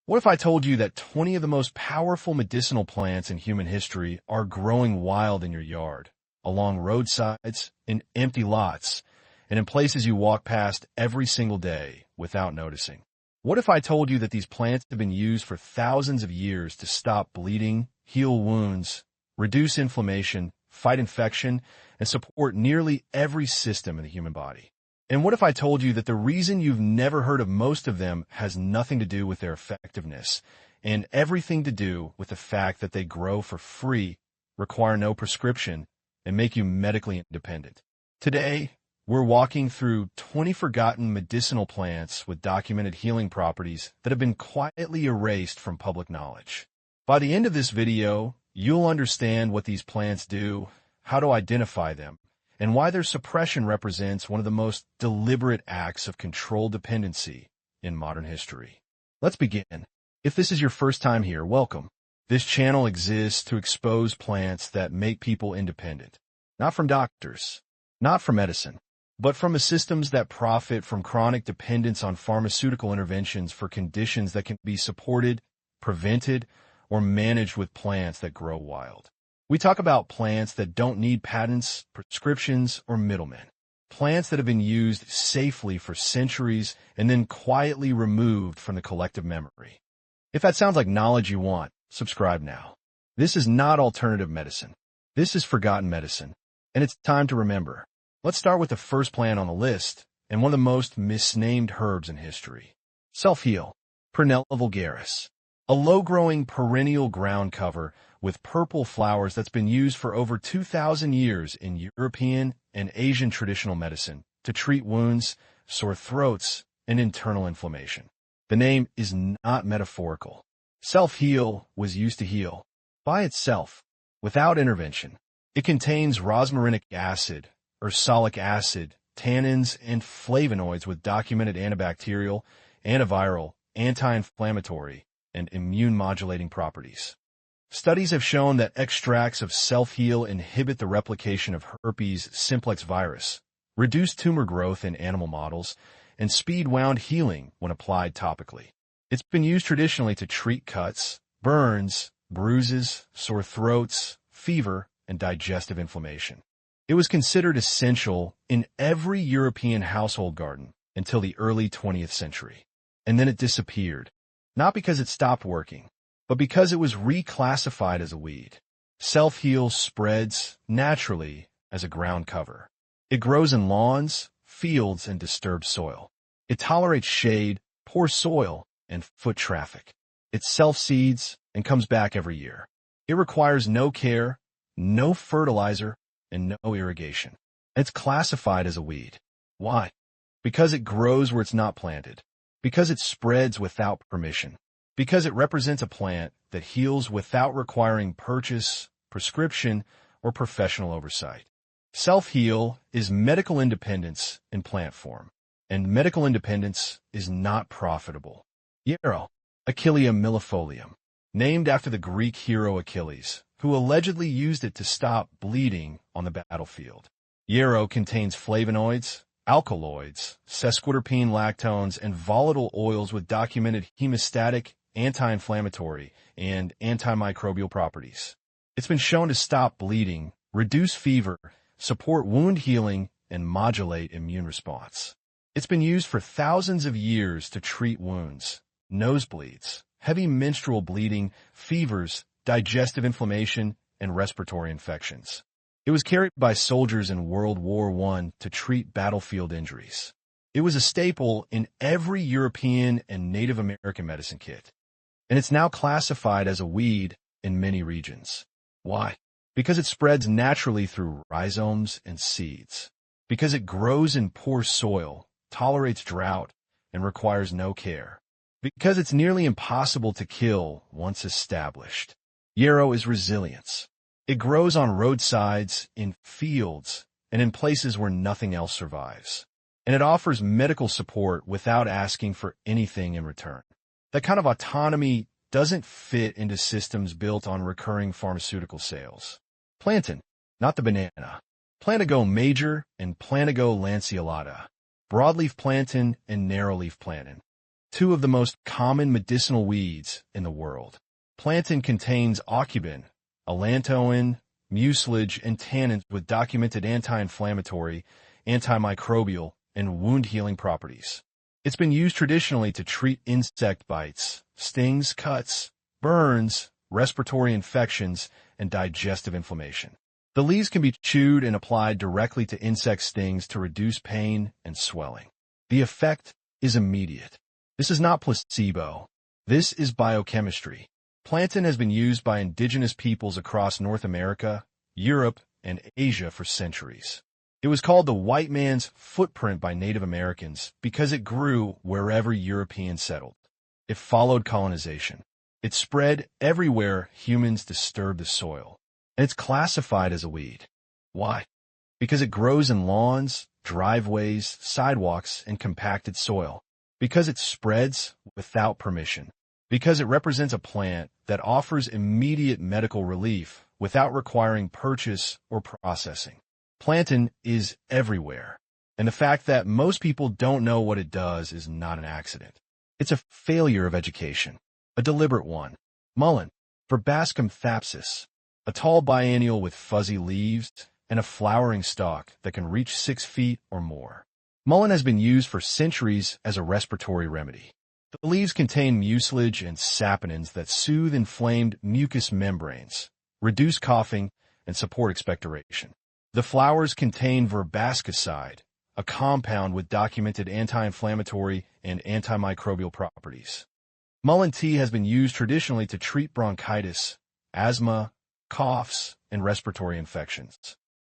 What if I told you that 20 of the most powerful medicinal plants in human history are growing wild in your yard, along roadsides, in empty lots, and in places you walk past every single day without noticing? What if I told you that these plants have been used for thousands of years to stop bleeding, heal wounds, reduce inflammation, fight infection, and support nearly every system in the human body? And what if I told you that the reason you've never heard of most of them has nothing to do with their effectiveness and everything to do with the fact that they grow for free, require no prescription, and make you medically independent? Today, we're walking through 20 forgotten medicinal plants with documented healing properties that have been quietly erased from public knowledge. By the end of this video, you'll understand what these plants do, how to identify them, and why their suppression represents one of the most deliberate acts of controlled dependency in modern history. Let's begin. If this is your first time here, welcome. This channel exists to expose plants that make people independent, not from doctors, not from medicine, but from the systems that profit from chronic dependence on pharmaceutical interventions for conditions that can be supported, prevented, or managed with plants that grow wild. We talk about plants that don't need patents, prescriptions, or middlemen. Plants that have been used safely for centuries and then quietly removed from the collective memory. If that sounds like knowledge you want, subscribe now. This is not alternative medicine. This is forgotten medicine, and it's time to remember. Let's start with the first plant on the list, and one of the most misnamed herbs in history. Self-heal, Prunella vulgaris. A low-growing perennial ground cover with purple flowers that's been used for over 2,000 years in European and Asian traditional medicine to treat wounds, sore throats, and internal inflammation. The name is not metaphorical. Self-heal was used to heal by itself, without intervention. It contains rosmarinic acid, ursolic acid, tannins, and flavonoids with documented antibacterial, antiviral, anti-inflammatory, and immune-modulating properties. Studies have shown that extracts of self-heal inhibit the replication of herpes simplex virus, reduce tumor growth in animal models, and speed wound healing when applied topically. It's been used traditionally to treat cuts, burns, bruises, sore throats, fever, and digestive inflammation. It was considered essential in every European household garden until the early 20th century. And then it disappeared, not because it stopped working, but because it was reclassified as a weed. Self-heal spreads naturally as a ground cover. It grows in lawns, fields, and disturbed soil. It tolerates shade, poor soil, and foot traffic. It self-seeds and comes back every year. It requires no care, no fertilizer, and no irrigation. It's classified as a weed. Why? Because it grows where it's not planted. Because it spreads without permission. Because it represents a plant that heals without requiring purchase, prescription, or professional oversight. Self-heal is medical independence in plant form, and medical independence is not profitable. Yarrow, Achillea millefolium, named after the Greek hero Achilles, who allegedly used it to stop bleeding on the battlefield. Yarrow contains flavonoids, alkaloids, sesquiterpene lactones, and volatile oils with documented hemostatic, anti-inflammatory, and antimicrobial properties. It's been shown to stop bleeding, reduce fever, support wound healing, and modulate immune response. It's been used for thousands of years to treat wounds, nosebleeds, heavy menstrual bleeding, fevers, digestive inflammation, and respiratory infections. It was carried by soldiers in World War I to treat battlefield injuries. It was a staple in every European and Native American medicine kit. And it's now classified as a weed in many regions. Why? Because it spreads naturally through rhizomes and seeds. Because it grows in poor soil, tolerates drought, and requires no care. Because it's nearly impossible to kill once established. Yarrow is resilience. It grows on roadsides, in fields, and in places where nothing else survives. And it offers medical support without asking for anything in return. That kind of autonomy doesn't fit into systems built on recurring pharmaceutical sales. Plantain, not the banana. Plantago major and Plantago lanceolata. Broadleaf plantain and narrowleaf plantain. two of the most common medicinal weeds in the world. Plantain contains aucubin, allantoin, mucilage, and tannins with documented anti-inflammatory, antimicrobial, and wound-healing properties. It's been used traditionally to treat insect bites, stings, cuts, burns, respiratory infections, and digestive inflammation. The leaves can be chewed and applied directly to insect stings to reduce pain and swelling. The effect is immediate. This is not placebo. This is biochemistry. Plantain has been used by indigenous peoples across North America, Europe, and Asia for centuries. It was called the white man's footprint by Native Americans because it grew wherever Europeans settled. It followed colonization. It spread everywhere humans disturbed the soil. And it's classified as a weed. Why? Because it grows in lawns, driveways, sidewalks, and compacted soil. Because it spreads without permission. Because it represents a plant that offers immediate medical relief without requiring purchase or processing. Plantain is everywhere, and the fact that most people don't know what it does is not an accident. It's a failure of education, a deliberate one. Mullein, Verbascum thapsus, a tall biennial with fuzzy leaves and a flowering stalk that can reach 6 feet or more. Mullein has been used for centuries as a respiratory remedy. The leaves contain mucilage and saponins that soothe inflamed mucous membranes, reduce coughing, and support expectoration. The flowers contain verbascicide, a compound with documented anti-inflammatory and antimicrobial properties. Mullein tea has been used traditionally to treat bronchitis, asthma, coughs, and respiratory infections.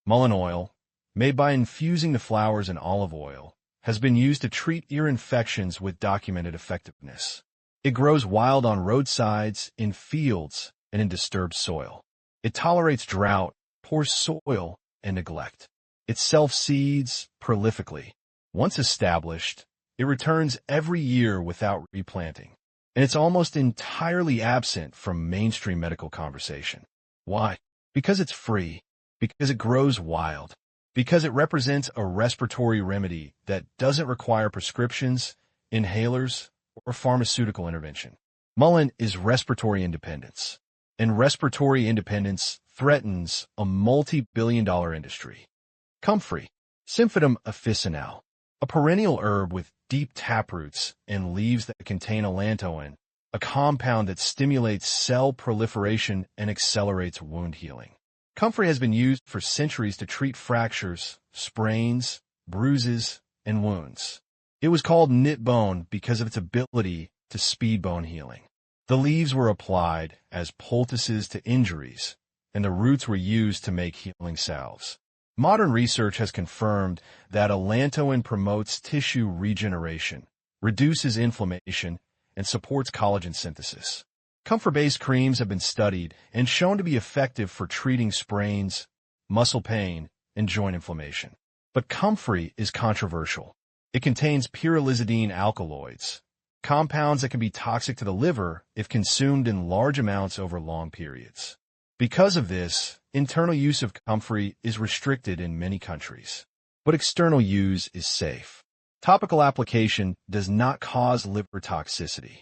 Mullein oil, made by infusing the flowers in olive oil, has been used to treat ear infections with documented effectiveness. It grows wild on roadsides, in fields, and in disturbed soil. It tolerates drought, poor soil, and neglect. It self-seeds prolifically. Once established, it returns every year without replanting, and it's almost entirely absent from mainstream medical conversation. Why? Because it's free, because it grows wild, because it represents a respiratory remedy that doesn't require prescriptions, inhalers, or pharmaceutical intervention. Mullein is respiratory independence, and respiratory independence threatens a multi-billion-dollar industry. Comfrey, Symphytum officinale, a perennial herb with deep taproots and leaves that contain allantoin, a compound that stimulates cell proliferation and accelerates wound healing. Comfrey has been used for centuries to treat fractures, sprains, bruises, and wounds. It was called knit bone because of its ability to speed bone healing. The leaves were applied as poultices to injuries, and the roots were used to make healing salves. Modern research has confirmed that allantoin promotes tissue regeneration, reduces inflammation, and supports collagen synthesis. Comfort-based creams have been studied and shown to be effective for treating sprains, muscle pain, and joint inflammation. But comfrey is controversial. It contains pyrrolizidine alkaloids, compounds that can be toxic to the liver if consumed in large amounts over long periods. Because of this, internal use of comfrey is restricted in many countries, but external use is safe. Topical application does not cause liver toxicity.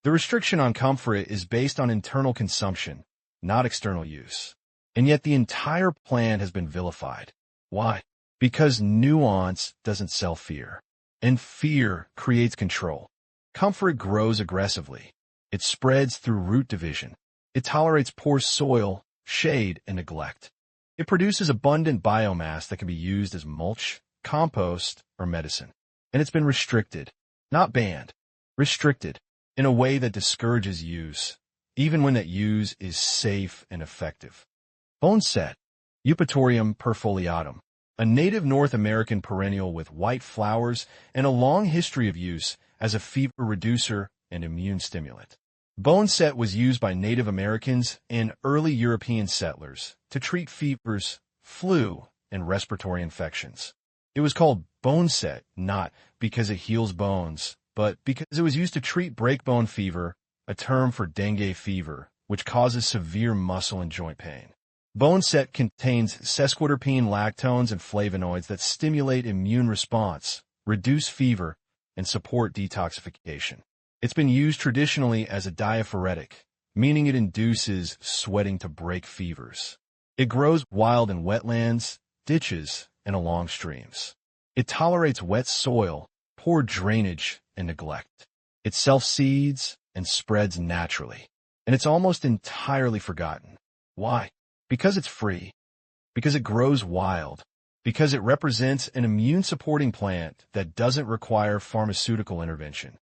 The restriction on comfrey is based on internal consumption, not external use. And yet the entire plant has been vilified. Why? Because nuance doesn't sell fear, and fear creates control. Comfrey grows aggressively. It spreads through root division. It tolerates poor soil, shade, and neglect. It produces abundant biomass that can be used as mulch, compost, or medicine. And it's been restricted, not banned, restricted, in a way that discourages use, even when that use is safe and effective. Boneset, Eupatorium perfoliatum, a native North American perennial with white flowers and a long history of use as a fever reducer and immune stimulant. Boneset was used by Native Americans and early European settlers to treat fevers, flu, and respiratory infections. It was called boneset not because it heals bones, but because it was used to treat breakbone fever, a term for dengue fever, which causes severe muscle and joint pain. Boneset contains sesquiterpene lactones and flavonoids that stimulate immune response, reduce fever, and support detoxification. It's been used traditionally as a diaphoretic, meaning it induces sweating to break fevers. It grows wild in wetlands, ditches, and along streams. It tolerates wet soil, poor drainage, and neglect. It self-seeds and spreads naturally. And it's almost entirely forgotten. Why? Because it's free. Because it grows wild. Because it represents an immune-supporting plant that doesn't require pharmaceutical intervention.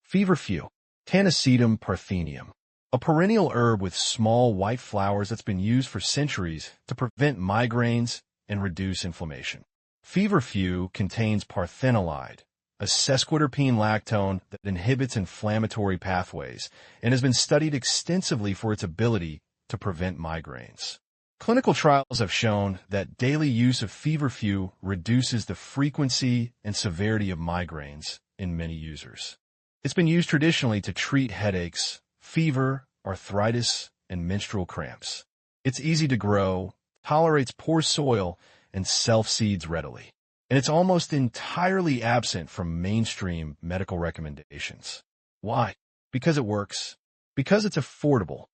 Feverfew, Tanacetum parthenium, a perennial herb with small white flowers that's been used for centuries to prevent migraines and reduce inflammation. Feverfew contains parthenolide, a sesquiterpene lactone that inhibits inflammatory pathways and has been studied extensively for its ability to prevent migraines. Clinical trials have shown that daily use of feverfew reduces the frequency and severity of migraines in many users. It's been used traditionally to treat headaches, fever, arthritis, and menstrual cramps. It's easy to grow, tolerates poor soil, and self-seeds readily. And it's almost entirely absent from mainstream medical recommendations. Why? Because it works. Because it's affordable.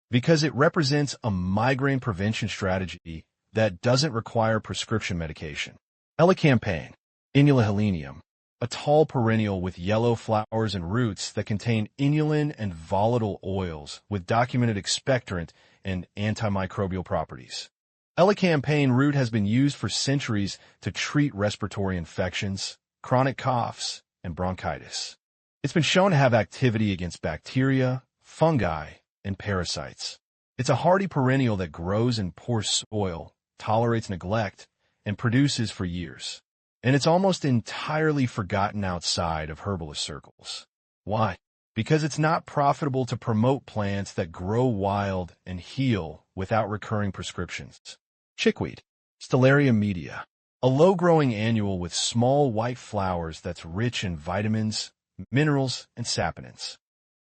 Because it represents a migraine prevention strategy that doesn't require prescription medication. Elecampane, Inula helenium, a tall perennial with yellow flowers and roots that contain inulin and volatile oils with documented expectorant and antimicrobial properties. Elecampane root has been used for centuries to treat respiratory infections, chronic coughs, and bronchitis. It's been shown to have activity against bacteria, fungi, and parasites. It's a hardy perennial that grows in poor soil, tolerates neglect, and produces for years. And it's almost entirely forgotten outside of herbalist circles. Why? Because it's not profitable to promote plants that grow wild and heal without recurring prescriptions. Chickweed, Stellaria media, a low-growing annual with small white flowers that's rich in vitamins, minerals, and saponins.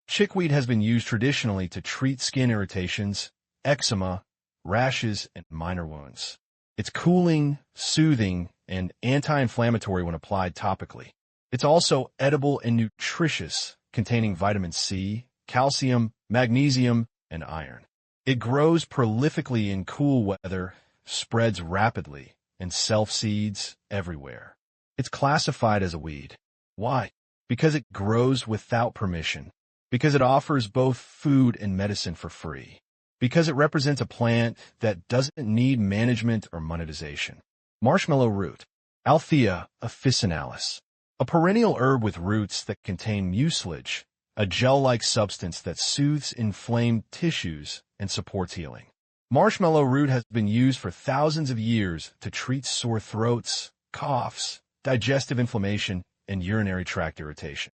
Chickweed has been used traditionally to treat skin irritations, eczema, rashes, and minor wounds. It's cooling, soothing, and anti-inflammatory when applied topically. It's also edible and nutritious, containing vitamin C, calcium, magnesium, and iron. It grows prolifically in cool weather, spreads rapidly, and self-seeds everywhere. It's classified as a weed. Why? Because it grows without permission. Because it offers both food and medicine for free. Because it represents a plant that doesn't need management or monetization. Marshmallow root, Althea officinalis, a perennial herb with roots that contain mucilage, a gel-like substance that soothes inflamed tissues and supports healing. Marshmallow root has been used for thousands of years to treat sore throats, coughs, digestive inflammation, and urinary tract irritation.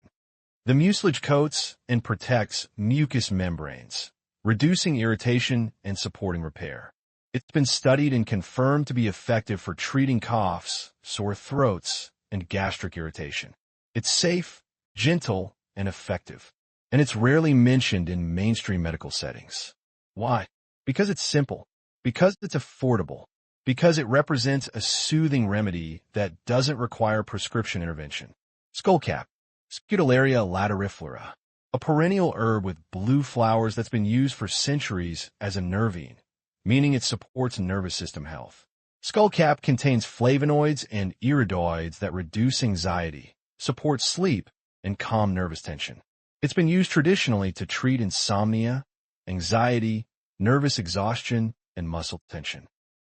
The mucilage coats and protects mucous membranes, reducing irritation and supporting repair. It's been studied and confirmed to be effective for treating coughs, sore throats, and gastric irritation. It's safe, gentle, and effective, and it's rarely mentioned in mainstream medical settings. Why? Because it's simple, because it's affordable, because it represents a soothing remedy that doesn't require prescription intervention. Skullcap, Scutellaria lateriflora, a perennial herb with blue flowers that's been used for centuries as a nervine, meaning it supports nervous system health. Skullcap contains flavonoids and iridoids that reduce anxiety, support sleep, and calm nervous tension. It's been used traditionally to treat insomnia, anxiety, nervous exhaustion, and muscle tension.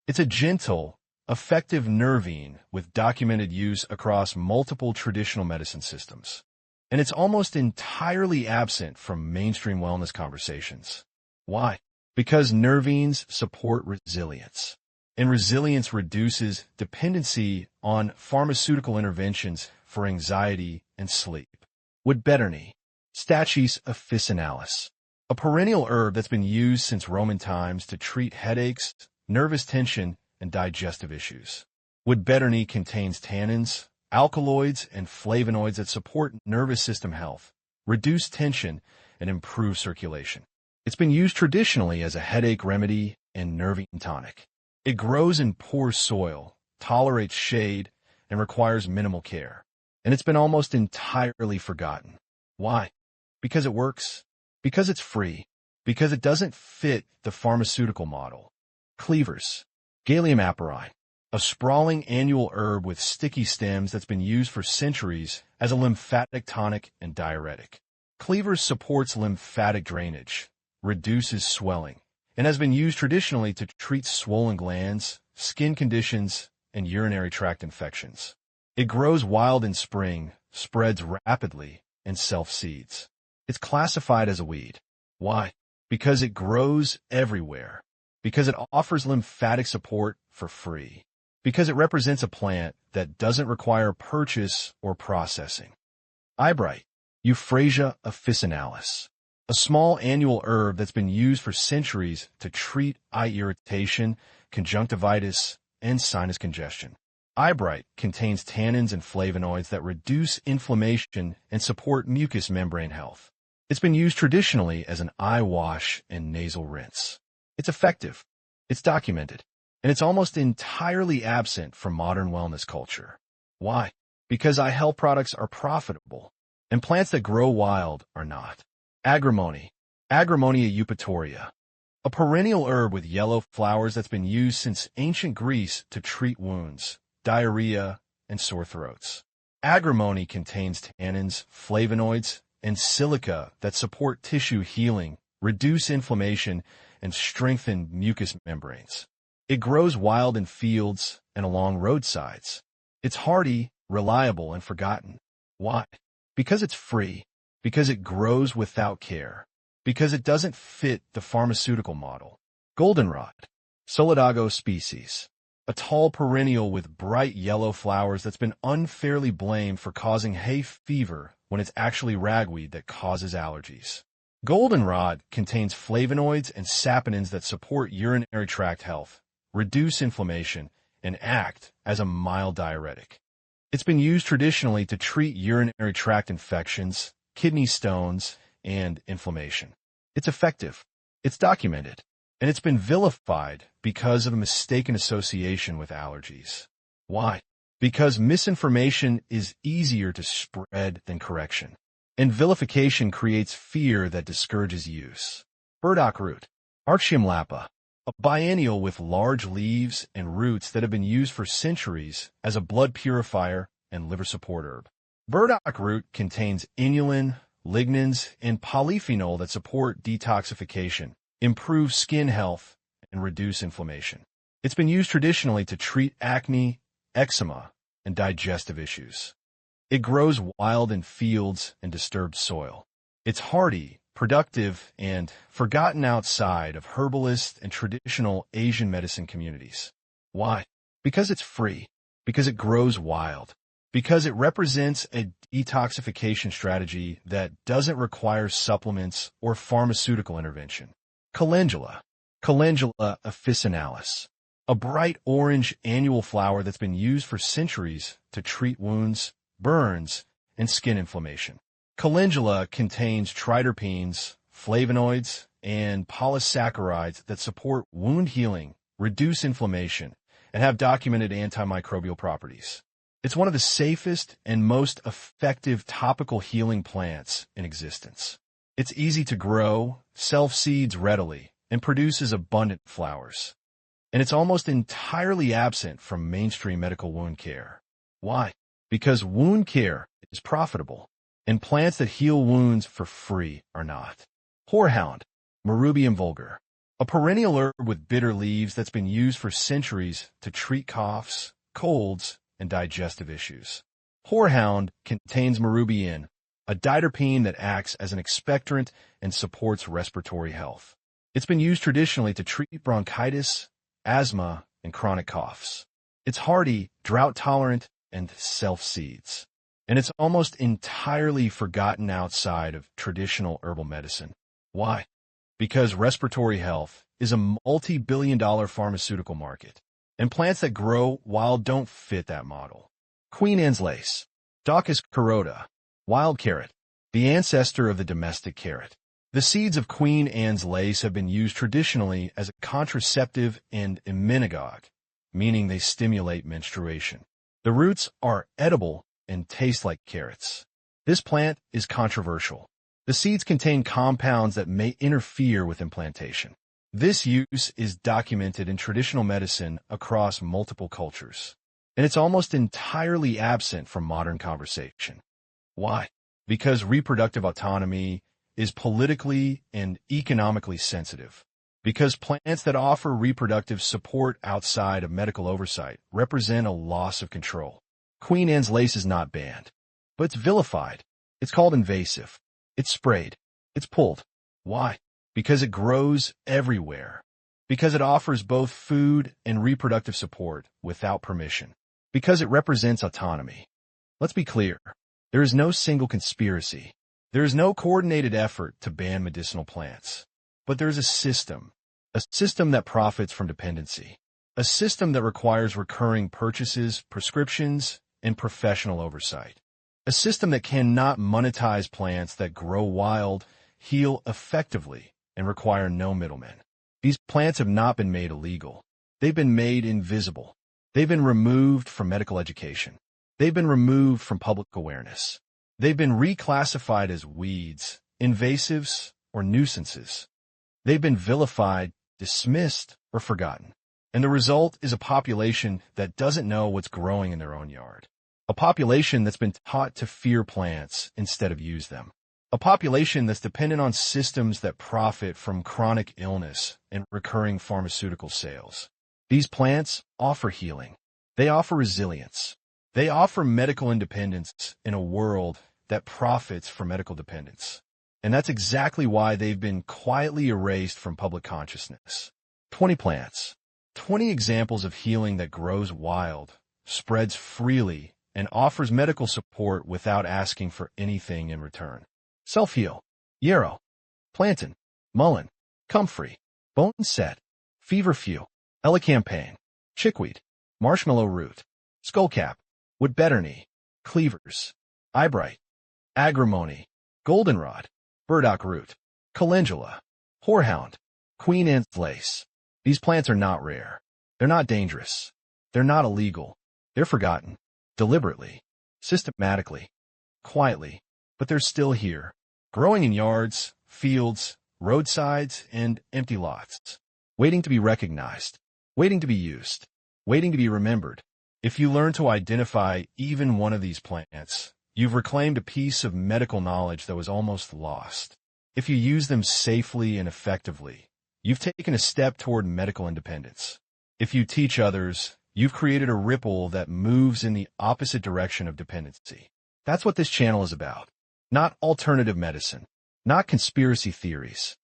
It's a gentle, effective nervine with documented use across multiple traditional medicine systems. And it's almost entirely absent from mainstream wellness conversations. Why? Because nervines support resilience. And resilience reduces dependency on pharmaceutical interventions for anxiety and sleep. Woodbetterney, Stachys officinalis, a perennial herb that's been used since Roman times to treat headaches, nervous tension, and digestive issues. Woodbetterney contains tannins, alkaloids, and flavonoids that support nervous system health, reduce tension, and improve circulation. It's been used traditionally as a headache remedy and nervine tonic. It grows in poor soil, tolerates shade, and requires minimal care. And it's been almost entirely forgotten. Why? Because it works, because it's free, because it doesn't fit the pharmaceutical model. Cleavers. Galium aperi, a sprawling annual herb with sticky stems that's been used for centuries as a lymphatic tonic and diuretic. Cleavers supports lymphatic drainage, reduces swelling, and has been used traditionally to treat swollen glands, skin conditions, and urinary tract infections. It grows wild in spring, spreads rapidly, and self-seeds. It's classified as a weed. Why? Because it grows everywhere. Because it offers lymphatic support for free. Because it represents a plant that doesn't require purchase or processing. Eyebright, Euphrasia officinalis, a small annual herb that's been used for centuries to treat eye irritation, conjunctivitis, and sinus congestion. Eyebright contains tannins and flavonoids that reduce inflammation and support mucous membrane health. It's been used traditionally as an eye wash and nasal rinse. It's effective, it's documented, and it's almost entirely absent from modern wellness culture. Why? Because eye health products are profitable, and plants that grow wild are not. Agrimony, Agrimonia eupatoria, a perennial herb with yellow flowers that's been used since ancient Greece to treat wounds, diarrhea, and sore throats. Agrimony contains tannins, flavonoids, and silica that support tissue healing, reduce inflammation, and strengthen mucous membranes. It grows wild in fields and along roadsides. It's hardy, reliable, and forgotten. Why? Because it's free, because it grows without care, because it doesn't fit the pharmaceutical model. Goldenrod, Solidago species, a tall perennial with bright yellow flowers that's been unfairly blamed for causing hay fever when it's actually ragweed that causes allergies. Goldenrod contains flavonoids and saponins that support urinary tract health, reduce inflammation, and act as a mild diuretic. It's been used traditionally to treat urinary tract infections, kidney stones, and inflammation. It's effective, it's documented, and it's been vilified because of a mistaken association with allergies. Why? Because misinformation is easier to spread than correction, and vilification creates fear that discourages use. Burdock root, Archium lapa, a biennial with large leaves and roots that have been used for centuries as a blood purifier and liver support herb. Burdock root contains inulin, lignans, and polyphenol that support detoxification, improve skin health, and reduce inflammation. It's been used traditionally to treat acne, eczema, and digestive issues. It grows wild in fields and disturbed soil. It's hardy, productive, and forgotten outside of herbalist and traditional Asian medicine communities. Why? Because it's free, because it grows wild, because it represents a detoxification strategy that doesn't require supplements or pharmaceutical intervention. Calendula, Calendula officinalis, a bright orange annual flower that's been used for centuries to treat wounds, burns, and skin inflammation. Calendula contains triterpenes, flavonoids, and polysaccharides that support wound healing, reduce inflammation, and have documented antimicrobial properties. It's one of the safest and most effective topical healing plants in existence. It's easy to grow, self-seeds readily, and produces abundant flowers. And it's almost entirely absent from mainstream medical wound care. Why? Because wound care is profitable, and plants that heal wounds for free are not. Horehound, Marubium vulgar, a perennial herb with bitter leaves that's been used for centuries to treat coughs, colds, and digestive issues. Horehound contains marubiin, a diterpene that acts as an expectorant and supports respiratory health. It's been used traditionally to treat bronchitis, asthma, and chronic coughs. It's hardy, drought-tolerant, and self-seeds. And it's almost entirely forgotten outside of traditional herbal medicine. Why? Because respiratory health is a multi-billion-dollar pharmaceutical market, and plants that grow wild don't fit that model. Queen Anne's lace, Daucus carota, wild carrot, the ancestor of the domestic carrot. The seeds of Queen Anne's lace have been used traditionally as a contraceptive and emmenagogue, meaning they stimulate menstruation. The roots are edible and taste like carrots. This plant is controversial. The seeds contain compounds that may interfere with implantation. This use is documented in traditional medicine across multiple cultures, and it's almost entirely absent from modern conversation. Why? Because reproductive autonomy is politically and economically sensitive. Because plants that offer reproductive support outside of medical oversight represent a loss of control. Queen Anne's lace is not banned, but it's vilified. It's called invasive. It's sprayed. It's pulled. Why? Because it grows everywhere. Because it offers both food and reproductive support without permission. Because it represents autonomy. Let's be clear. There is no single conspiracy. There is no coordinated effort to ban medicinal plants. But there is a system that profits from dependency, a system that requires recurring purchases, prescriptions, and professional oversight, a system that cannot monetize plants that grow wild, heal effectively, and require no middlemen. These plants have not been made illegal. They've been made invisible. They've been removed from medical education. They've been removed from public awareness. They've been reclassified as weeds, invasives, or nuisances. They've been vilified, dismissed, or forgotten. And the result is a population that doesn't know what's growing in their own yard. A population that's been taught to fear plants instead of use them. A population that's dependent on systems that profit from chronic illness and recurring pharmaceutical sales. These plants offer healing. They offer resilience. They offer medical independence in a world that profits from medical dependence. And that's exactly why they've been quietly erased from public consciousness. 20 plants. 20 examples of healing that grows wild, spreads freely, and offers medical support without asking for anything in return. Self-heal. Yarrow. Plantain. Mullein. Comfrey. Boneset. Feverfew. Elecampane. Chickweed. Marshmallow root. Skullcap. Woodbetterny. Cleavers. Eyebright. Agrimony. Goldenrod. Burdock root. Calendula. Horehound. Queen Anne's lace. These plants are not rare. They're not dangerous. They're not illegal. They're forgotten. Deliberately. Systematically. Quietly. But they're still here. Growing in yards, fields, roadsides, and empty lots. Waiting to be recognized. Waiting to be used. Waiting to be remembered. If you learn to identify even one of these plants, you've reclaimed a piece of medical knowledge that was almost lost. If you use them safely and effectively, you've taken a step toward medical independence. If you teach others, you've created a ripple that moves in the opposite direction of dependency. That's what this channel is about. Not alternative medicine. Not conspiracy theories.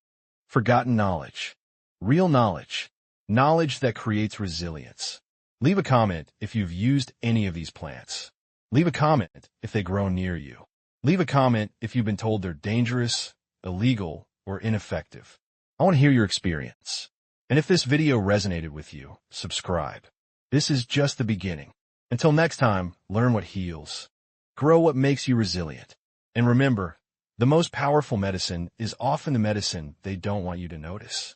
Forgotten knowledge. Real knowledge. Knowledge that creates resilience. Leave a comment if you've used any of these plants. Leave a comment if they grow near you. Leave a comment if you've been told they're dangerous, illegal, or ineffective. I want to hear your experience. And if this video resonated with you, subscribe. This is just the beginning. Until next time, learn what heals. Grow what makes you resilient. And remember, the most powerful medicine is often the medicine they don't want you to notice.